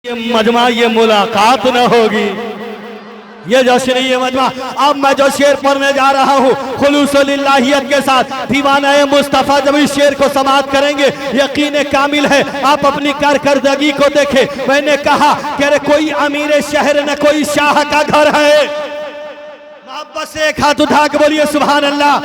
ये मजमा ये मुलाकात न होगी, ये जश्न ये मजमा। अब मैं जो शेर पढ़ने जा रहा हूँ खुलूसुलिल्लाहियत के साथ दीवाना मुस्तफ़ा जब इस शेर को समाप्त करेंगे यकीन कामिल है आप अपनी कारकर्दगी को देखें। मैंने कहा कि अरे कोई अमीर शहर न कोई शाह का घर है। मोहब्बत से एक हाथ उठा के बोलिए सुभान अल्लाह।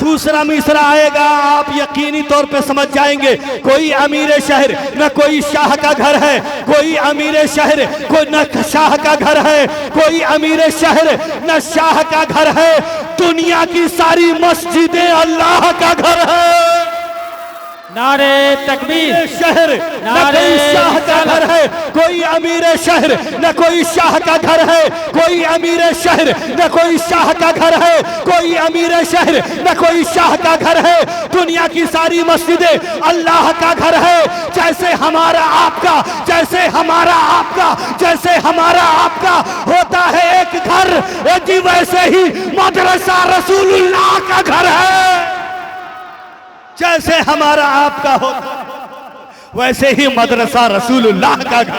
दूसरा मिसरा आएगा आप यकीनी तौर पे समझ जाएंगे। कोई अमीर शहर न कोई शाह का घर है, कोई अमीर शहर कोई न शाह का घर है, कोई अमीर शहर न शाह का घर है। दुनिया की सारी मस्जिदें अल्लाह का घर है। नारे तकबीर शहर न कोई शाह का घर है, कोई अमीर शहर न कोई शाह का घर है, कोई अमीर शहर न कोई शाह का घर है, कोई अमीर शहर न कोई शाह का घर है। दुनिया की सारी मस्जिदें अल्लाह का घर है। जैसे हमारा आपका, जैसे हमारा आपका, जैसे हमारा आपका होता है एक घर, जी वैसे ही मदरसा रसूलुल्लाह का घर है। जैसे हमारा आपका होता वैसे ही मदरसा रसूलुल्लाह का घर।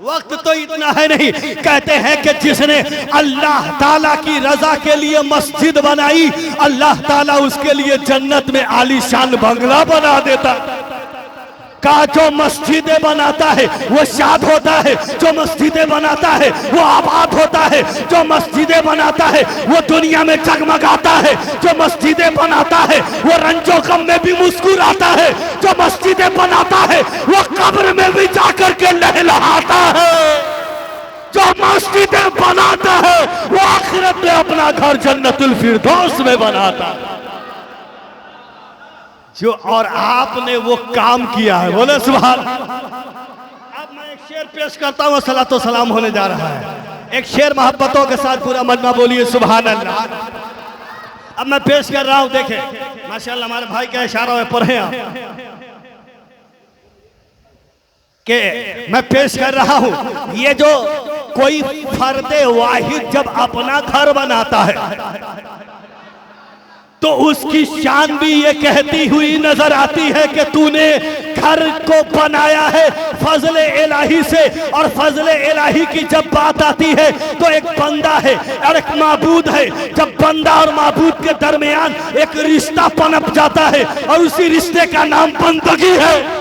वक्त तो इतना है नहीं, कहते हैं कि जिसने अल्लाह ताला की रजा के लिए मस्जिद बनाई अल्लाह ताला उसके लिए जन्नत में आलीशान बंगला बना देता। का जो मस्जिदें बनाता है वो शाद होता है, जो मस्जिदें बनाता है वो आबाद होता है, जो मस्जिदें बनाता है वो दुनिया में जगमगाता है, जो मस्जिदें बनाता है वो रंजो गम में भी मुस्कुराता है, जो मस्जिदें बनाता है वो कब्र में भी जाकर के लहलहाता है, जो मस्जिदें बनाता है वो आखिरत में अपना घर जन्नतुल फिरदौस में बनाता है। जो और आपने वो काम किया है, बोले सुभान। अब मैं एक शेर पेश करता हूँ, सलातो सलाम होने जा रहा है। एक शेर मोहब्बतों के साथ पूरा मजमा बोलिए सुभान अल्लाह। अब मैं पेश कर रहा हूँ, देखें माशाल्लाह हमारे भाई के इशारों में पढ़े आप के मैं पेश कर रहा हूँ। ये जो कोई फर्दे वाहिद जब अपना घर बनाता है तो उसकी शान भी ये कहती हुई नजर आती है कि तूने घर को बनाया है फजले इलाही से। और फजले इलाही की जब बात आती है तो एक बंदा है और एक माबूद है। जब बंदा और माबूद के दरमियान एक रिश्ता पनप जाता है और उसी रिश्ते का नाम बंदगी है।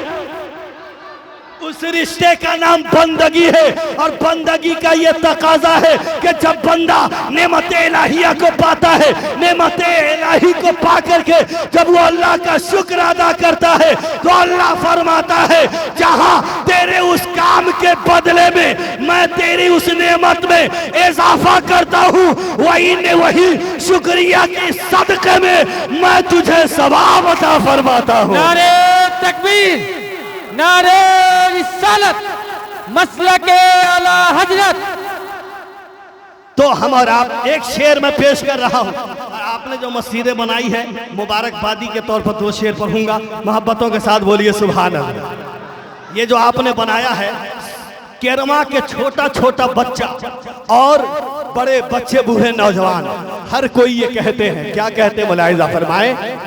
उस रिश्ते का नाम बंदगी है और बंदगी का ये तकाजा है कि जब बंदा नेमत इलाहिया को पाता है, नेमत इलाही को पा करके जब वो अल्लाह का शुक्र अदा करता है तो अल्लाह फरमाता है जहां तेरे उस काम के बदले में मैं तेरी उस नेमत में इजाफा करता हूँ वही शुक्रिया के सदक़े में मैं तुझे सवाब अता फरमाता हूँ। नारे तकबीर, नारे रिसालत, मसलके आला हजरत। तो हम और आप एक शेर में पेश कर रहा हूं और आपने जो मस्जिदें बनाई है मुबारकबादी के तौर पर दो शेर पढ़ूंगा, मोहब्बतों के साथ बोलिए सुभान अल्लाह। ये जो आपने बनाया है केरमा के छोटा छोटा बच्चा और बड़े बच्चे बूढ़े नौजवान हर कोई ये कहते हैं, क्या कहते हैं मुलाहिजा फरमाए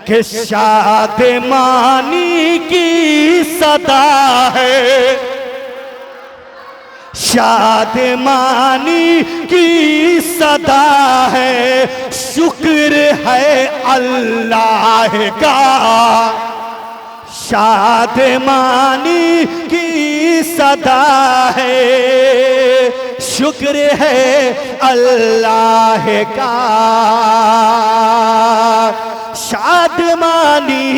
कि शादमानी की सदा है, शादमानी की सदा है, शुक्र है अल्लाह का। शादमानी की सदा है, शुक्र है अल्लाह का। शादमानी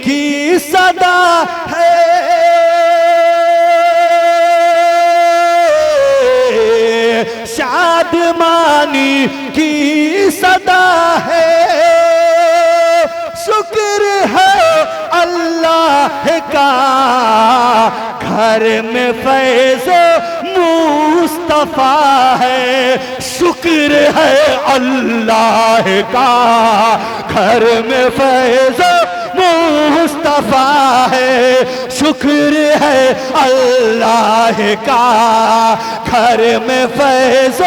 की सदा है, शादमानी की सदा है, शुक्र है अल्लाह का। घर में फैज़ मुस्तफा है, शुक्र है अल्लाह का। घर में फैज़ मुस्तफा है, शुक्र है अल्लाह का, घर में फैज़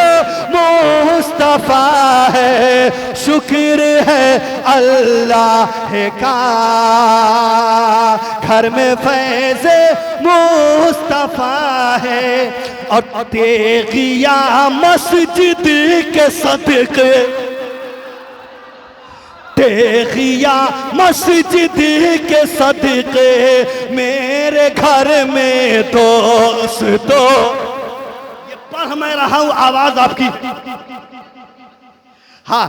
मुस्तफ़ा है। शुक्र है अल्लाह का, घर में फैज़ मुस्तफ़ा है। और तेगिया मस्जिद के सदक़े, तेगिया मस्जिद के सदक़े मेरे घर में दोस्तों, ये पढ़ मैं रहा हूं आवाज आपकी। हाँ,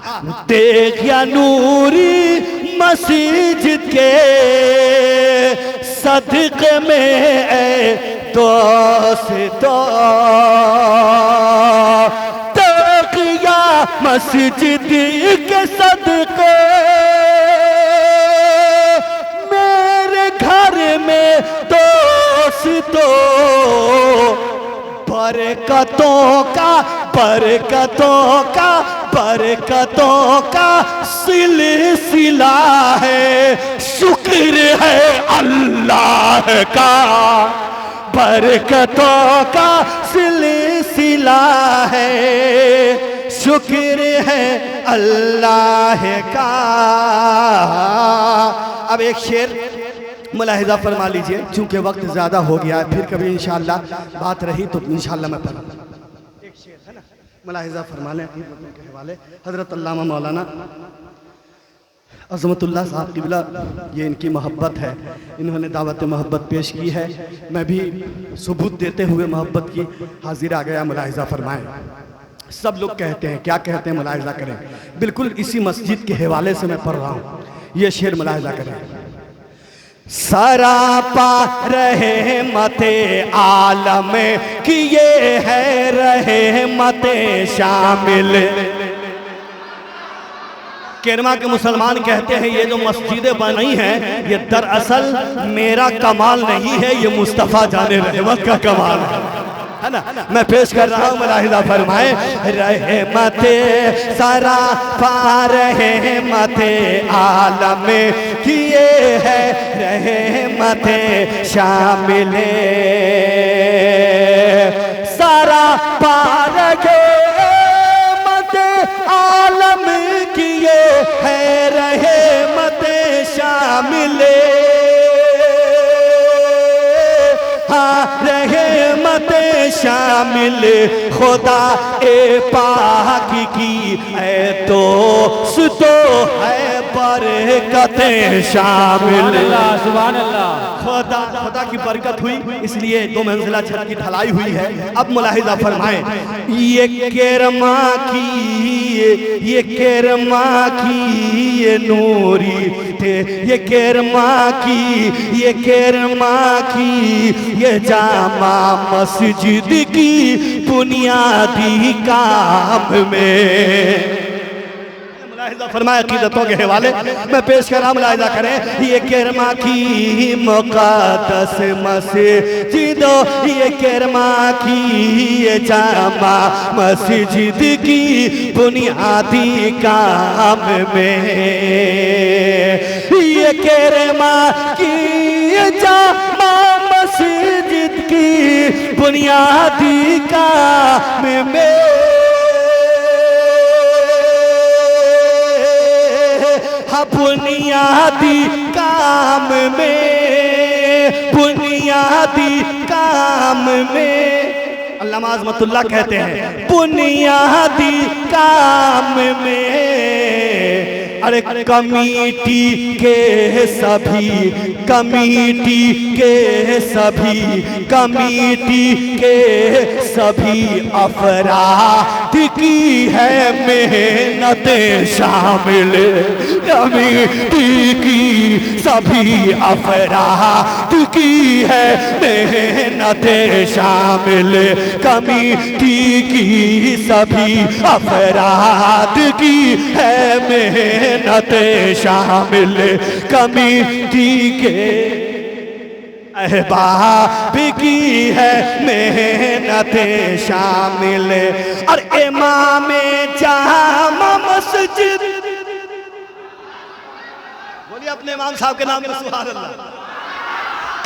तेगिया नूरी मस्जिद के सदक़े में दोस्तों, तेगिया मस्जिद के सदक़े मेरे घर में दोस्तों, बरकतों का बरकतों का बरकतों का सिलसिला है। शुक्र है अल्लाह का, बरकतों का सिलसिला है। शुक्र है अल्लाह का। अब एक शेर मुलाहिज़ा फरमा लीजिए, चूंकि वक्त ज़्यादा हो गया है, फिर कभी इंशाअल्लाह बात रही तो इंशाअल्लाह मैं पढ़ूँगा। एक शेर है ना, मुलाहिज़ा फरमा लें के हवाले। हज़रत अल्लामा मौलाना अज़मतुल्लाह साहब क़िबला, ये इनकी मोहब्बत है, इन्होंने दावत मोहब्बत पेश की है। मैं भी सबूत देते हुए मोहब्बत की हाजिर आ गया। मुलाहिज़ा फरमाएँ। सब लोग कहते हैं, क्या कहते हैं, मुलाहिज़ा करें। बिल्कुल इसी मस्जिद के हवाले से मैं पढ़ रहा हूँ, ये शेर मुलाहिज़ा करें। सरापा रहमते आलम की ये है रहमते शामिल। केरमा के मुसलमान कहते हैं ये जो मस्जिदें बनी हैं ये दरअसल मेरा कमाल नहीं है, ये मुस्तफ़ा जाने रहमत का कमाल है ना। मैं पेश कर रहा हूँ, मुलाहिज़ा फरमाए। रहमते सरापा रहमते आलम किए है रहमते शामिले। सरापा रहमते आलम किए है रहमते शामिले। हाँ, रहमते शामिल खुदा ए पाक की है दोस्तों, है बरकतें शामिल। सुभान अल्लाह। खुदा की बरकत हुई, इसलिए 2 मंजिला छत की ढलाई हुई है। अब मुलाहिज़ा फरमाएं। ये केरमा की ये केरमा की ये नूरी थे, ये केरमा की ये केरमा की ये जामा मस्जिद की बुनियादी काम में। फरमाया अकीदतों के हवाले मैं पेश कर रहा हूं, मुलाहिज़ा करें। ये केरमा की मुक़द्दस मस्जिद, ये केरमा की ये जामा मस्जिद की बुनियादी काम में। ये केरमा की ये जामा मस्जिद की बुनियादी काम में। बुनियादी काम में, बुनियादी काम में। अल्लामा अज़मतुल्लाह कहते हैं बुनियादी काम में। अरे कमिटी के सभी कमिटी के सभी कमिटी के सभी अफराद की है मेहनतें शामिल। कमिटी की सभी अफराद की है मेहनतें शामिल। कमिटी की सभी अफराद की है मेहनतें शामिल। कमिटी के अहबाब की है मेहनतें शामिल। और इमाम जामा मस्जिद, बोलिए अपने इमाम साहब के नाम में सुभान अल्लाह।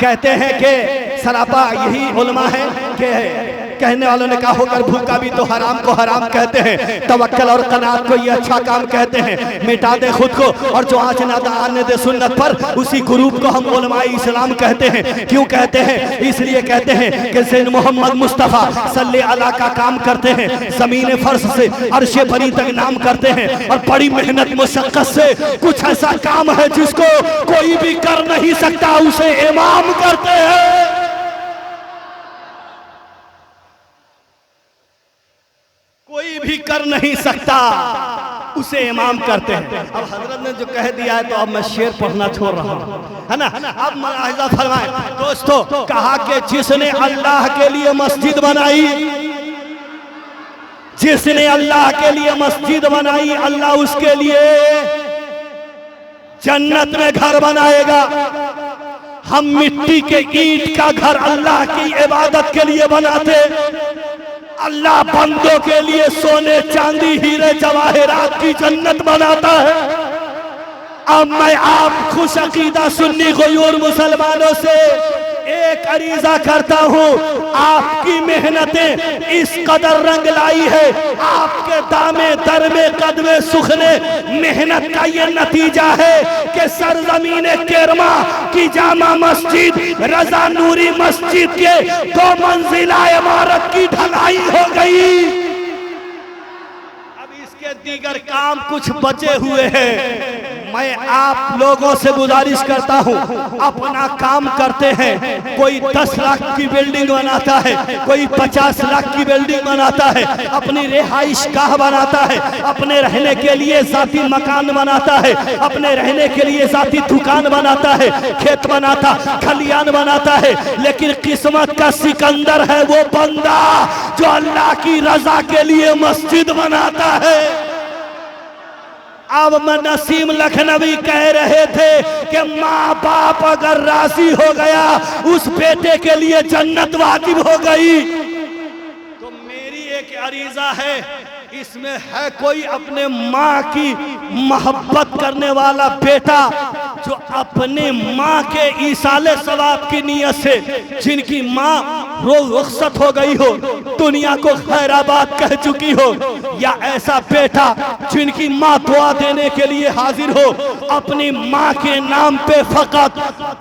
कहते हैं कि सरापा यही उलमा है कि कहने वालों ने कहा होकर भूखा भी तो हराम को हराम कहते हैं, तवक्कल और कनात को ये अच्छा काम कहते हैं, मिटा दे खुद को और जो आँच ना आने दे सुन्नत पर, उसी ग्रुप को हम उलमाए इस्लाम कहते हैं। क्यों कहते हैं? इसलिए कहते हैं कि सैयद मोहम्मद मुस्तफ़ा सल्ले अला का काम करते हैं, ज़मीन फर्श से अर्शे बरी तक नाम करते हैं, और बड़ी मेहनत मुशक्क़त से कुछ ऐसा काम है जिसको कोई भी कर नहीं सकता, उसे इमाम करते हैं। कोई भी कर नहीं सकता, उसे इमाम करते हैं। अब हजरत ने जो कह दिया है तो अब मैं शेर पढ़ना छोड़ रहा हूँ, है ना। अब मुलाहिज़ा फरमाएं दोस्तों, कहा कि जिसने अल्लाह के लिए मस्जिद बनाई, जिसने अल्लाह के लिए मस्जिद बनाई, अल्लाह उसके लिए जन्नत में घर बनाएगा। हम मिट्टी के ईंट का घर अल्लाह की इबादत के लिए बनाते, अल्लाह बंदों के लिए सोने चांदी हीरे जवाहरात की जन्नत बनाता है। अब मैं आप खुश अकीदा सुन्नी गयूर मुसलमानों से एक अरीजा करता हूँ, आपकी मेहनतें इस कदर रंग लाई है, आपके दामे दरमे कदमे सुखने मेहनत का ये नतीजा है कि सरजमीन केरमा की जामा मस्जिद रजा नूरी मस्जिद के 2 मंजिला इमारत की ढलाई हो गई। अब इसके दीगर काम कुछ बचे हुए हैं। मैं आप लोगों से गुजारिश करता हूं, अपना काम करते हैं। कोई 10 लाख की बिल्डिंग बनाता है, कोई 50 लाख की बिल्डिंग बनाता है, अपनी रिहाइश गाह बनाता है, अपने रहने के लिए जाती मकान बनाता है, अपने रहने के लिए जाती दुकान बनाता है, खेत बनाता, खलियान बनाता है। लेकिन किस्मत का सिकंदर है वो बंदा जो अल्लाह की रजा के लिए मस्जिद बनाता है। अब मैं नसीम लखनवी कह रहे थे कि माँ बाप अगर राजी हो गया, उस बेटे के लिए जन्नत वाजिब हो गई। तो मेरी एक अरीजा है, इसमें है कोई अपने माँ की मोहब्बत करने वाला बेटा जो अपने माँ के ईसाले सवाब की नीयत से, जिनकी माँ रुखसत हो गई हो, दुनिया को खैराबाद कह चुकी हो, या ऐसा बेटा जिनकी माँ दुआ देने के लिए हाजिर हो, अपनी माँ के नाम पे फकत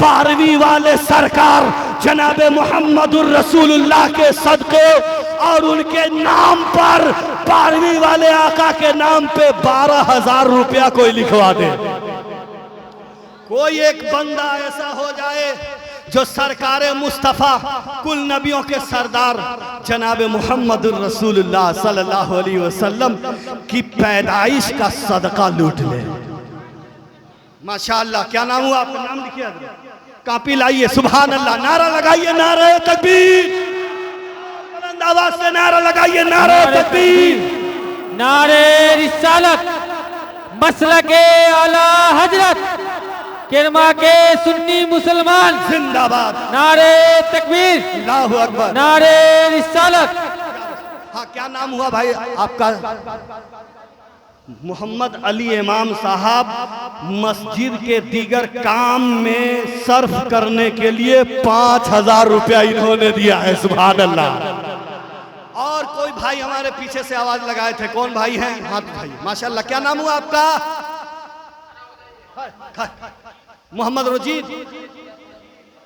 12वीं वाले सरकार जनाबे मोहम्मदुर रसूलुल्लाह के सदके और उनके नाम पर 12वीं वाले आका के नाम पे 12,000 रुपया कोई लिखवा दे। कोई एक बंदा ऐसा हो जाए जो सरकारे मुस्तफ़ा कुल नबियों के सरदार जनाबे मोहम्मदुर रसूलुल्लाह सल्लल्लाहु अलैहि वसल्लम की पैदाइश का सदका लूट ले। माशाअल्लाह। क्या नाम हुआ आपका? नाम लिखिए, कापी लाइए। सुभान अल्लाह। नारा लगाइए, नारे तकबीर। बुलंद आवाज से नारा लगाइए, नारे तकबीर। नारे रिसालत मसलके आला हजरत किरमा के सुन्नी मुसलमान जिंदाबाद। नारे तकबीर, अल्लाहु अकबर, नारे रिसालत। हाँ, क्या नाम हुआ भाई आपका? मोहम्मद अली इमाम साहब मस्जिद के दीगर काम में सर्फ करने के लिए 5,000 रुपया इन्होंने दिया है। सुभान अल्लाह। और कोई भाई हमारे पीछे से आवाज लगाए थे, कौन भाई हैं? हाथ भाई। माशाअल्लाह। क्या नाम हुआ आपका? मोहम्मद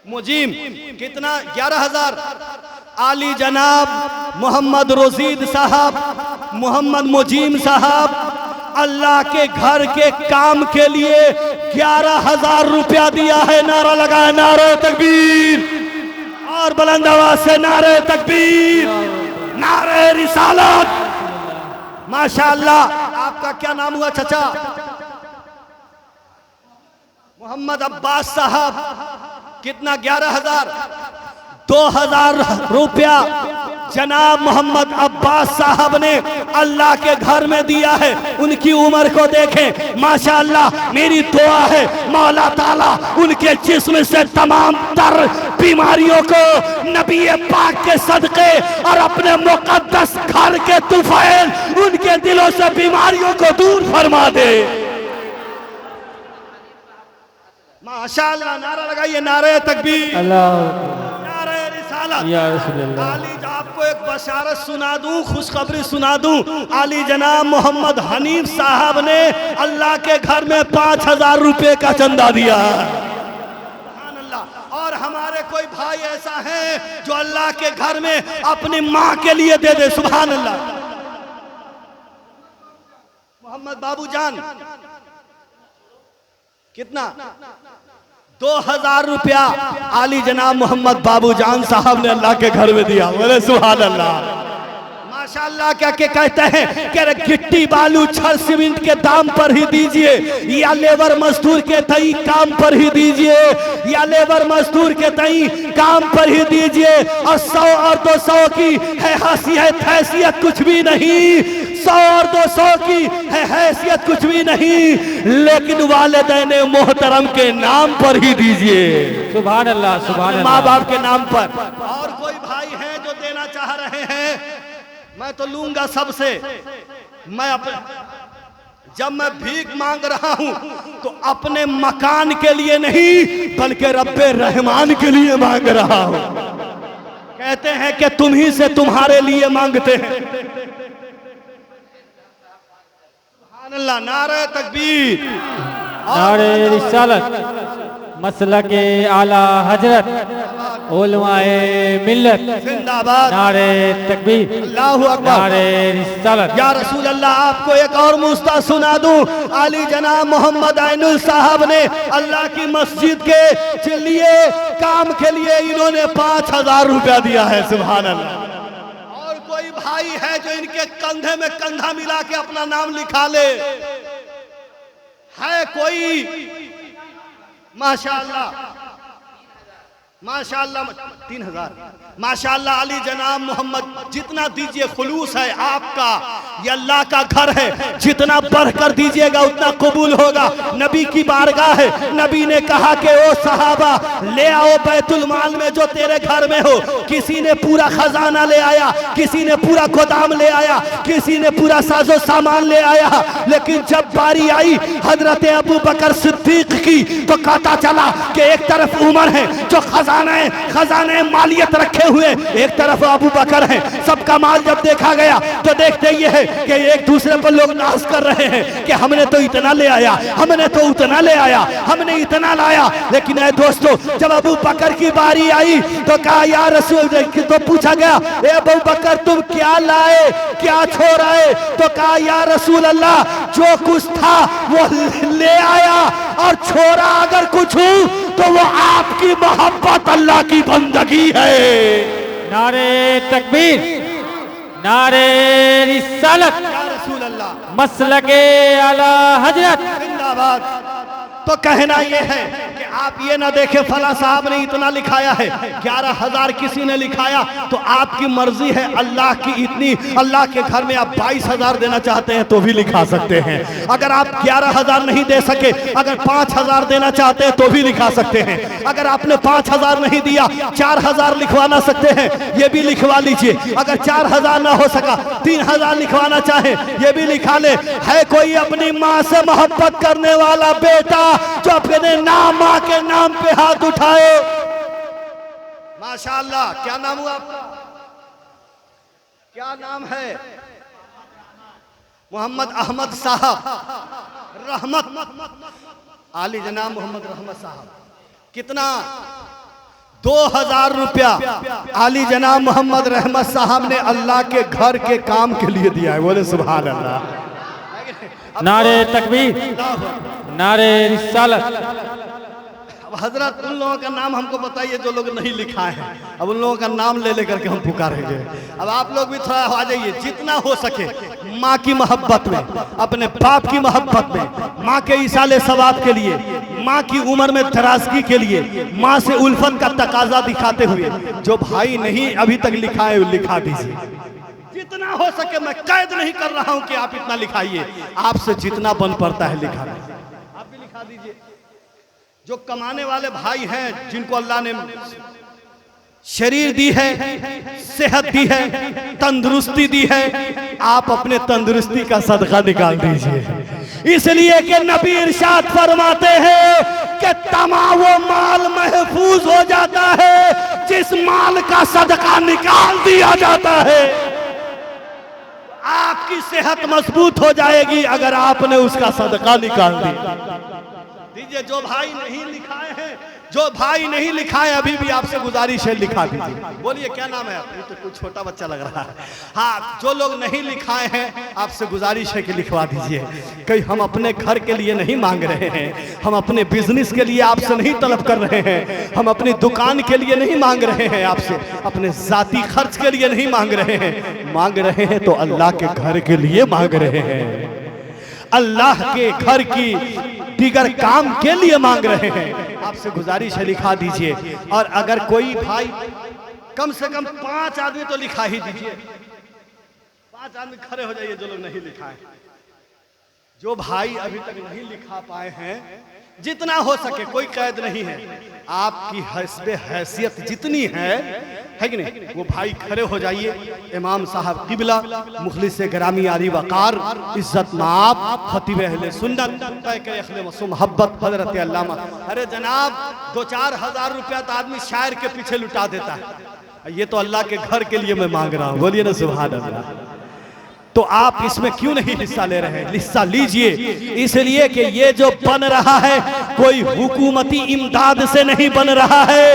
मुजीम। कितना? 11,000। आली जनाब मोहम्मद रोजीद साहब, मोहम्मद मुजीम साहब अल्लाह के घर के काम के लिए 11,000 रुपया दिया है। नारा लगाए, नारे तकबीर। और बुलंद आवाज से नारे तकबीर, नारे रिसालत। माशाअल्लाह। आपका क्या नाम हुआ चचा? मोहम्मद अब्बास साहब। कितना? 11,000। 2,000 रुपया जनाब मोहम्मद अब्बास साहब ने अल्लाह के घर में दिया है। उनकी उम्र को देखें, माशाअल्लाह। मेरी दुआ है मौला ताला उनके जिस्म से तमाम तर बीमारियों को नबी पाक के सदके और अपने मुकद्दस घर के तुफैल उनके दिलों से बीमारियों को दूर फरमा दे। माशाअल्लाह, नारा लगाइए, नारे तकबीर, अल्लाह नारे रिसालत। या रसूल अल्लाह। आली आपको एक बशारत सुना दूं, खुशखबरी सुना दूं। आली जनाब मोहम्मद हनीफ साहब ने अल्लाह के घर में 5000 रुपए का चंदा दिया। सुभान अल्लाह। और हमारे कोई भाई ऐसा है जो अल्लाह के घर में अपनी माँ के लिए दे दे। सुभान अल्लाह। मोहम्मद बाबूजान कितना 2000 रुपया आली जनाब मोहम्मद बाबूजान साहब ने अल्लाह के घर में दिया। बोले सुभान अल्लाह। माशाअल्लाह। क्या के कहते हैं कि गिट्टी बालू छड़ सीमेंट के दाम पर ही दीजिए, या लेबर मजदूर के तई काम पर ही दीजिए, या लेबर मजदूर के तई काम पर ही दीजिए। और 100 और 200 की है हैसियत कुछ भी नहीं, 100 और 200 की है हैसियत कुछ भी नहीं, लेकिन वालिदैन मोहतरम के नाम पर ही दीजिए। सुभान अल्लाह, सुभान अल्लाह। माँ बाप के नाम पर। और कोई भाई है जो देना चाह रहे हैं, मैं तो लूंगा सबसे। मैं अपने जब मैं भीख मांग रहा हूं तो अपने मकान के लिए नहीं बल्कि रब्बे रहमान के लिए मांग रहा हूं। कहते हैं कि तुम ही से तुम्हारे लिए मांगते हैं। सुभान अल्लाह। नारे तकबीर, नारे रिसालत, मसलके आला हजरत, उलमाए मिल्लत जिंदाबाद। नारे तकबीर, अल्लाहु अकबर। नारे रिसालत। या रसूल अल्लाह, आपको एक और मुस्ता सुना दूं। आली जनाब मोहम्मद आइनुल साहब ने अल्लाह की मस्जिद के लिए काम के लिए इन्होंने 5000 रुपया दिया है। सुभान अल्लाह। और कोई भाई है जो इनके कंधे में कंधा मिला के अपना नाम लिखा ले, है कोई? माशाअल्लाह, माशाअल्लाह। 3000 माशाअल्लाह। अली जनाब मोहम्मद, जितना दीजिए खुलूस है आपका, ये अल्लाह का घर है, जितना बढ़कर दीजिएगा उतना कबूल होगा। नबी की बारगाह है, नबी ने कहा कि ओ सहाबा ले आओ बैतुल माल में जो तेरे घर में हो। किसी ने पूरा खजाना ले आया, किसी ने पूरा गोदाम ले आया, किसी ने पूरा साजो सामान ले आया, लेकिन जब बारी आई हजरत अबू बकर सिद्दीक की तो पता चला कि एक तरफ उमर है जो खजाने मालियत रखे हुए, एक तरफ अबू बकर है। सबका माल जब देखा गया तो देखते ये है कि एक दूसरे पर लोग नाश कर रहे हैं कि हमने तो इतना ले आया, हमने तो उतना ले आया, हमने इतना लाया। लेकिन ऐ दोस्तों, जब अबू बकर की बारी आई तो कहा या रसूल, तो पूछा गया ए अबू बकर तुम क्या लाए, क्या छोड़ाए? तो कहा या रसूल अल्लाह, जो कुछ था वो ले आया और छोड़ा अगर कुछ हूं तो वो आपकी मोहब्बत, अल्लाह की बंदगी है। नारे तकबीर, नारे रिसालत, या रसूल अल्लाह, मसलके आला हजरत जिंदाबाद। तो कहना यह है कि आप ये ना देखें फला साहब ने इतना लिखाया है, 11000 किसी ने लिखाया, तो आपकी मर्जी है। अल्लाह की इतनी, अल्लाह के घर में आप 22000 देना चाहते हैं तो भी लिखा सकते हैं। अगर आप 11000 नहीं दे सके, अगर 5000 देना चाहते हैं तो भी लिखा सकते हैं। अगर आपने 5000 नहीं दिया, 4000 लिखवाना सकते हैं, ये भी लिखवा लीजिए। अगर 4000 ना हो सका, 3000 लिखवाना चाहे ये भी लिखा ले। है कोई अपनी माँ से मोहब्बत करने वाला बेटा जो अपने नाम, माँ के नाम पे हाथ उठाए? माशाअल्लाह। क्या नाम हुआ आपका? क्या नाम है? मोहम्मद अहमद साहब रहमत, आली जनाब मोहम्मद रहमत साहब। कितना? 2000 रुपया आली जनाब मोहम्मद रहमत साहब ने अल्लाह के घर के काम के लिए दिया है। बोले सुभान अल्लाह। नारे तकबीर, नारे रिसालत। अब हजरत उन लोगों का नाम हमको बताइए जो लोग नहीं लिखा है। अब उन लोगों का नाम ले लेकर के हम पुकारेंगे। अब आप लोग भी थोड़ा आ जाइए, जितना हो सके माँ की मोहब्बत में, अपने बाप की मोहब्बत में, माँ के इसाले सवाब के लिए, माँ की उम्र में दराजगी के लिए, माँ से उल्फत का तकाजा दिखाते हुए जो भाई नहीं अभी तक लिखा है वो लिखा दीजिए। जितना हो सके, मैं कैद नहीं कर रहा हूं कि आप इतना लिखाइए, आपसे जितना बन पड़ता है लिखा दीजिए। आप भी लिखा दीजिए। जो कमाने वाले भाई हैं, जिनको अल्लाह ने शरीर दी है, सेहत दी है, तंदुरुस्ती दी है, आप अपने तंदुरुस्ती का सदका निकाल दीजिए। इसलिए कि नबी इरशाद फरमाते हैं कि तमाम वो माल महफूज हो जाता है जिस माल का सदका निकाल दिया जाता है। आपकी सेहत मजबूत हो जाएगी अगर आपने उसका सदका निकाल दिया। दीजिए, जो भाई नहीं लिखाए हैं, जो भाई नहीं लिखाए, अभी भी आपसे गुजारिश है लिखा दीजिए। बोलिए क्या नाम है? ये तो कुछ छोटा बच्चा लग रहा है। हाँ, जो लोग नहीं लिखाए हैं आपसे गुजारिश है कि लिखवा दीजिए। कहीं हम अपने घर के लिए नहीं मांग रहे हैं, हम अपने बिजनेस के लिए आपसे नहीं तलब कर रहे हैं, हम अपनी दुकान के लिए नहीं मांग रहे हैं आपसे, अपने जाती खर्च के लिए नहीं मांग रहे हैं। मांग रहे हैं तो अल्लाह के घर के लिए मांग रहे हैं, अल्लाह के घर की दीगर काम के लिए मांग रहे हैं। आपसे गुजारिश है लिखा दीजिए। और अगर कोई भाई, कम से कम 5 आदमी तो लिखा ही दीजिए। 5 आदमी खड़े हो जाइए जो लोग नहीं लिखाए। जो भाई अभी तक नहीं लिखा पाए हैं, जितना हो सके, कोई कैद नहीं है, आपकी हस्बे हैसियत जितनी है कि नहीं, वो भाई खड़े हो जाइए। इमाम साहब किबला, मुखलिस गिरामी आली वकार, इज्जत माप, खतीब अहले सुन्नत, अखले मोहब्बत हजरत अल्लामा। अरे जनाब, 2-4 हज़ार रुपया तो आदमी शायर के पीछे लुटा देता है, ये तो अल्लाह के घर के लिए मैं मांग रहा हूँ। बोलिए ना सुभान अल्लाह। तो आप इसमें क्यों नहीं हिस्सा ले रहे हैं? हिस्सा लीजिए, इसलिए कि ये जो बन रहा है कोई हुकूमती इमदाद से नहीं बन रहा है,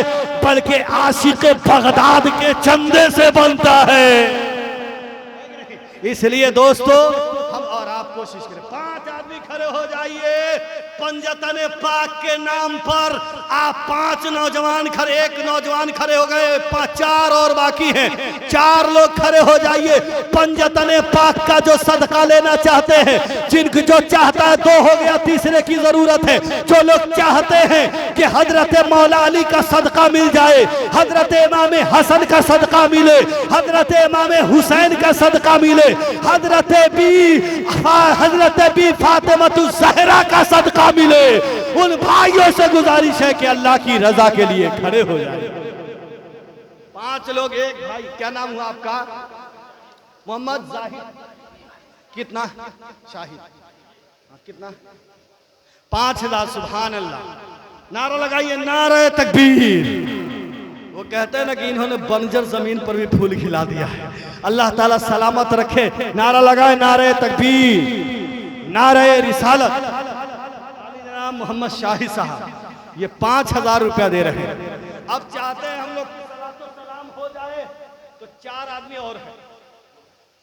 बल्कि आशिक बगदाद के चंदे से बनता है। इसलिए दोस्तों, हम और आप कोशिश करें। 5 आदमी खड़े हो जाइए, पंजतन पाक के नाम पर। आप 5 नौजवान खड़े, 1 नौजवान खड़े हो गए, 4 और बाकी हैं। 4 लोग खड़े हो जाइए। पंजतन पाक का जो सदका लेना चाहते हैं, जिनको जो चाहता है, 2 हो गया, तीसरे की जरूरत है। जो लोग चाहते हैं कि हजरत मौला अली का सदका मिल जाए, हजरत इमाम हसन का सदका मिले, हजरत इमाम हुसैन का सदका मिले, हजरत बी फातिमतुज ज़हरा का सदका मिले, उन भाइयों से गुजारिश है कि अल्लाह की रजा के लिए खड़े हो जाए। 5 लोग, 1 भाई। क्या नाम हुआ आपका? मोहम्मद जाहिद। कितना? शाहिद। कितना? 5000। सुभान अल्लाह। नारा लगाइए, नारे तकबीर। वो कहते हैं ना कि इन्होंने बंजर जमीन पर भी फूल खिला दिया है। अल्लाह ताला सलामत रखे। नारा लगाए, नारे तकबीर, नारे रिसालत। मोहम्मद शाहिद साहब ये 5000 रुपया दे रहे हैं। अब चाहते हैं हम लोग सलाम हो जाए, तो 4 आदमी और है,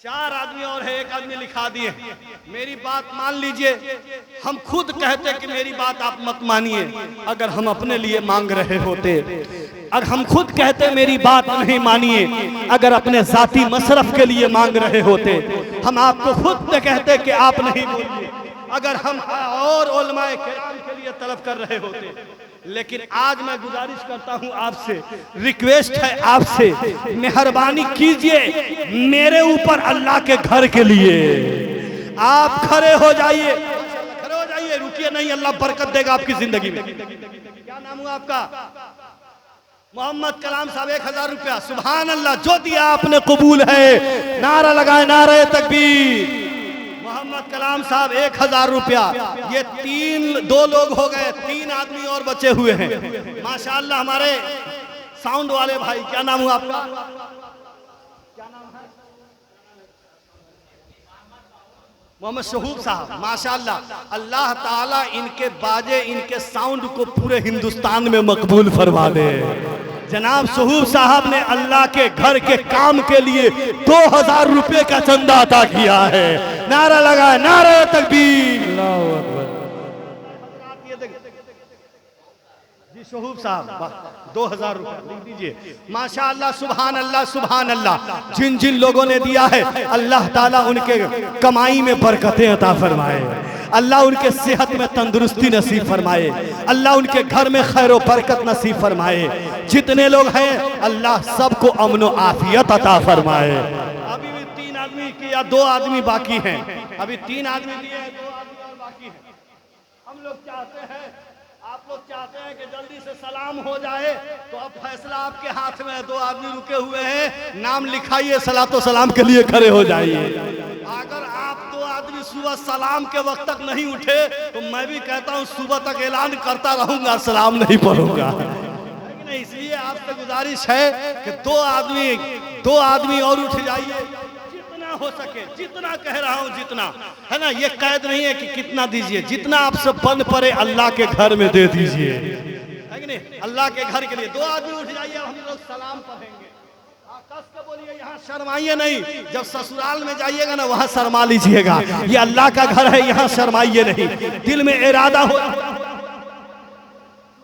4 आदमी और है, 1 आदमी लिखा दिए। मेरी बात मान लीजिए। हम खुद कहते कि मेरी बात आप मत मानिए, अगर हम अपने लिए मांग रहे होते। अगर हम खुद कहते मेरी बात नहीं मानिए, अगर अपने जाती मसरफ के लिए मांग रहे होते। हम आपको खुद कहते कि आप नहीं बोलिए, अगर हम और उलमाए किराम के लिए तलब कर रहे होते। लेकिन आज मैं गुजारिश करता हूं आपसे, रिक्वेस्ट है आपसे, मेहरबानी कीजिए मेरे ऊपर अल्लाह के घर के लिए आप खड़े हो जाइए। खड़े हो जाइए, रुकिए नहीं, अल्लाह बरकत देगा आपकी जिंदगी में। क्या नाम हुआ आपका? मोहम्मद कलाम साहब। 1000 रुपया। सुभान अल्लाह, जो दिया आपने कबूल है। नारा लगाए, नारे तकबीर। मोहम्मद कलाम साहब 1000 रुपया। ये 2 लोग हो गए, 3 आदमी और बचे हुए हैं। माशाअल्लाह। हमारे साउंड वाले भाई, क्या नाम हुआ आपका? क्या नाम है? मोहम्मद शहूब साहब। माशाअल्लाह। अल्लाह ताला इनके बाजे, इनके साउंड को पूरे हिंदुस्तान में मकबूल फरमा दे। जनाब शहूब साहब ने अल्लाह के घर के काम के लिए 2000 रुपए का चंदा अता किया है। नारा लगा, नारा तकबीर। जी शहूब साहब 2000 रुपए लिख दीजिए। माशाअल्लाह, सुभान अल्लाह, सुभान अल्लाह। जिन जिन लोगों ने दिया है, अल्लाह ताला उनके कमाई में बरकतें अता फरमाए, अल्लाह उनके सेहत में तंदुरुस्ती नसीब फरमाए, अल्लाह उनके घर में खैर व बरकत नसीब फरमाए। जितने लोग हैं अल्लाह सबको अमन व आफियत अता फरमाए। अभी भी 3 आदमी के या 2 आदमी बाकी हैं। अभी 3 आदमी दिए हैं, 2 आदमी और बाकी हैं। हम लोग चाहते हैं, आप लोग चाहते हैं कि जल्दी से सलाम हो जाए, तो अब फैसला आपके हाथ में है। 2 आदमी रुके हुए हैं, नाम लिखाइए, सलातो सलाम के लिए खड़े हो जाइए। अगर आप 2 आदमी भी सुबह सलाम के वक्त तक नहीं उठे तो मैं भी कहता हूँ सुबह तक ऐलान करता रहूंगा, सलाम नहीं पढ़ूंगा। इसलिए आपसे गुजारिश है कि दो आदमी और उठ जाइए, जितना हो सके, जितना कह रहा हूँ जितना, है ना, ये कैद नहीं है कि कितना दीजिए, जितना आपसे बन पड़े अल्लाह के घर में दे दीजिए, है कि नहीं, अल्लाह के घर के लिए। 2 आदमी उठ जाइए, हम लोग सलाम पढ़ेंगे। कस के बोलिए, यहाँ शर्माइए नहीं। जब ससुराल में जाइएगा ना वहाँ शर्मा लीजिएगा, ये अल्लाह का घर है, यहाँ शर्माइए नहीं। दिल में इरादा हो,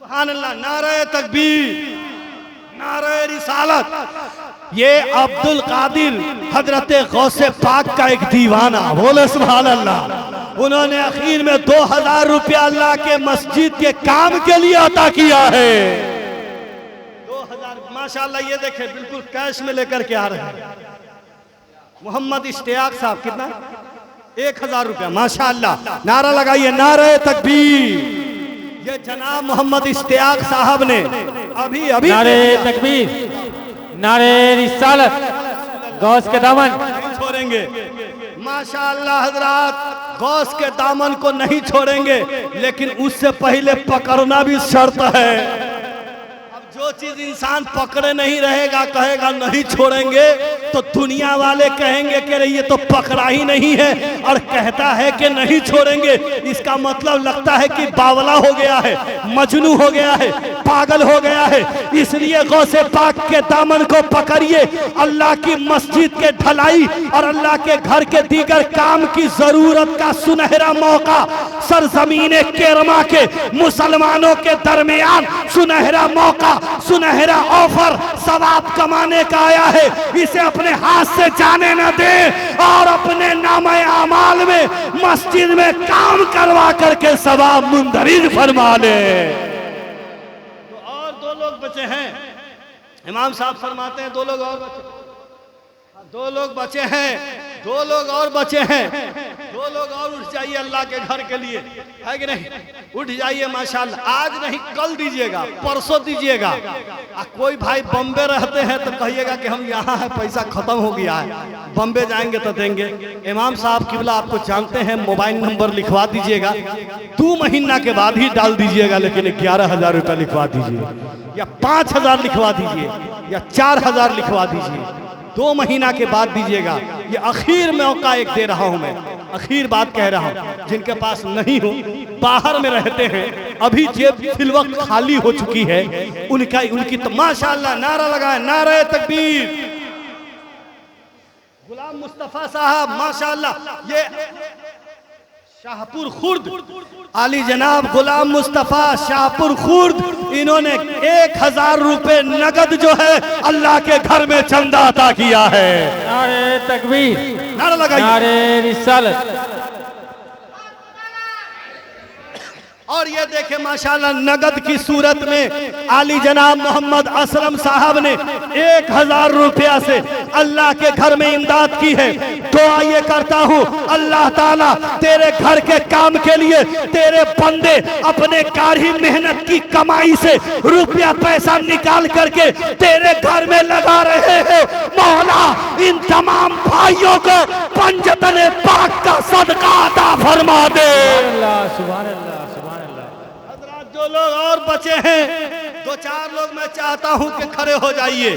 सुभान अल्लाह, नारे तकबीर, नारे रिसालत। ये अब्दुल कादिर हजरत गौसे पाक का एक दीवाना, बोले सुभान अल्लाह। उन्होंने आखिर में 2000 रुपया अल्लाह के मस्जिद के काम के लिए अता किया है। 2000 माशाअल्लाह, ये देखे बिल्कुल कैश में लेकर के आ रहे हैं। मोहम्मद इश्तियाक साहब कितना? 1000 रुपया, माशाअल्लाह। नारा लगाइए, नारे तकबीर। ये जनाब मोहम्मद इश्तियाक साहब ने अभी नारे तकबीर, नारे रिसालत, गौस के दामन नहीं छोड़ेंगे। माशाअल्लाह हजरात, गौस के दामन को नहीं छोड़ेंगे, लेकिन उससे पहले पकड़ना भी शर्त है। अब जो चीज इंसान पकड़े नहीं रहेगा, कहेगा नहीं छोड़ेंगे, तो दुनिया वाले कहेंगे कि ये तो पकड़ा ही नहीं है, और कहता है कि नहीं छोड़ेंगे, इसका मतलब लगता है कि बावला हो गया है, मजनू हो गया है, पागल हो गया है। इसलिए गौसे पाक के दामन को पकड़िए। अल्लाह की मस्जिद के ढलाई और अल्लाह के घर के दीगर काम की जरूरत का सुनहरा मौका, सरजमीन केरमा के मुसलमानों के दरमियान सुनहरा मौका, सुनहरा ऑफर सवाब कमाने का आया है। इसे अपने हाथ से जाने न दे और अपने नामे आमाल में मस्जिद में काम करवा करके सवाब मुंदरिज फरमा ले। तो और 2 लोग बचे हैं, इमाम साहब फरमाते हैं 2 लोग और बचे, 2 लोग बचे हैं, 2 लोग और बचे हैं। 2 लोग और उठ जाइए अल्लाह के घर के लिए, है कि नहीं, उठ जाइए माशाल्लाह। आज नहीं कल दीजिएगा, परसों दीजिएगा। कोई भाई बम्बे रहते हैं तो कहिएगा कि हम यहाँ है, पैसा खत्म हो गया है, बम्बे जाएंगे तो देंगे। इमाम साहब किबला आपको जानते हैं, मोबाइल नंबर लिखवा दीजिएगा, 2 महीना के बाद ही डाल दीजिएगा, लेकिन 11,000 रुपया लिखवा दीजिए, या 5,000 लिखवा दीजिए, या 4,000 लिखवा दीजिए। 2 महीना के बाद दीजिएगा। ये आखिर मौका एक दे रहा हूं मैं, आखिर बात कह रहा हूं। जिनके पास नहीं हो, बाहर में रहते हैं, अभी जेब फिल वक्त खाली हो चुकी है, उनकी तो माशाअल्लाह नारा लगाए, नारे तकबीर। गुलाम मुस्तफा साहब माशाअल्लाह, ये शाहपुर खुर्द, आली जनाब गुलाम मुस्तफा शाहपुर खुर्द, इन्होंने 1000 रुपए नगद जो है अल्लाह के घर में चंदा अता किया है। नारे तकबीर, नारा लगाइए, नारे रिसालत। और ये देखे माशाल्लाह नगद की सूरत में आली जनाब मोहम्मद असलम साहब ने 1000 रुपया से अल्लाह के घर में इमदाद की है। दुआ ये करता हूँ अल्लाह ताला तेरे घर के काम के लिए तेरे बंदे अपने काढ़ी मेहनत की कमाई से रुपया पैसा निकाल करके तेरे घर में लगा रहे हैं। मौला इन तमाम भाइयों को पंजतने पाक का सदका अता फरमा दे। सुभान अल्लाह, जो लोग और बचे हैं, 2-4 लोग मैं चाहता हूं कि खड़े हो जाइए,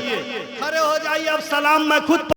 खड़े हो जाइए। अब सलाम मैं खुद